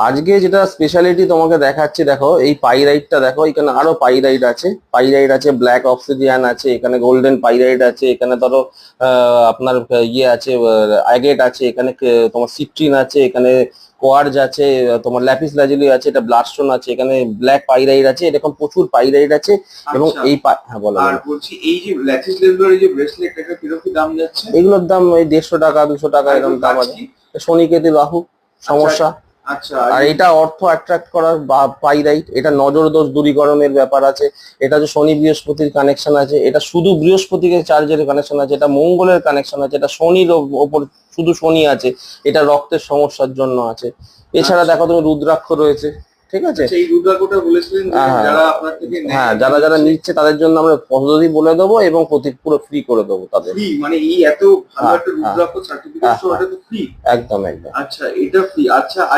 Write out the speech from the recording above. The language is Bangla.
আজকে যেটা স্পেশালিটি তোমাকে দেখাচ্ছি, দেখো এই পাইরাইটটা দেখো, এখানে আরো পাইরাইট আছে, ব্ল্যাক অবসিডিয়ান আছে, এখানে গোল্ডেন পাইরাইট আছে, এখানে ধরো আপনার ইয়ে আছে, অ্যাগেট আছে, এখানে তোমার সিট্রিন আছে, এখানে কোয়ার্জ আছে, তোমার ল্যাপিস লাজুলি আছে, এটা ব্লাডস্টোন আছে, এখানে ব্ল্যাক পাইরাইট আছে, এরকম প্রচুর পাইরাইট আছে। এবং আচ্ছা, এই হ্যাঁ বলো আর বলো। বলছি এই যে ল্যাটিস লেভেলের এই যে ব্রেসলেট, এটা কিরকম কি দাম যাচ্ছে? এগুলোর দাম ওই 150 টাকা 200 টাকা আর এরকম এগুলোর দাম কাজ আছে। কি? শনিকেতু রাহু আচ্ছা সমস্যা। আচ্ছা, আর এটা অর্থ অ্যাট্রাক্ট করার পাইরাইট, এটা নজর দোষ দূরীকরণের ব্যাপার আছে, এটা হচ্ছে শনি বৃহস্পতির কানেকশন আছে, এটা শুধু বৃহস্পতিকে চার্জের কানেকশন আছে, এটা মঙ্গলের কানেকশন আছে, এটা শনির ওপর শুধু শনি আছে, এটা রক্তের সমস্যার জন্য আছে। এছাড়া আচ্ছা দেখো তুমি রুদ্রাক্ষ রয়েছে, ঠিক আছে। আচ্ছা, এই রুদ্রাক্ষটা বলেছিলেন যে হ্যাঁ যারা আপনার থেকে নেয় হ্যাঁ, যারা যারা নিচ্ছে তাদের জন্য আমরা পদ্ধতি বলে দেবো এবং পুরো ফ্রি করে দেবো তাদের। ফ্রি, মানে এই এত ভালো হ্যাঁ একটা হ্যাঁ রুদ্রাক্ষ সার্টিফিকেট হ্যাঁ সহ হ্যাঁ, এটা তো ফ্রি? একদম একদম। আচ্ছা, এটা ফ্রি। আচ্ছা,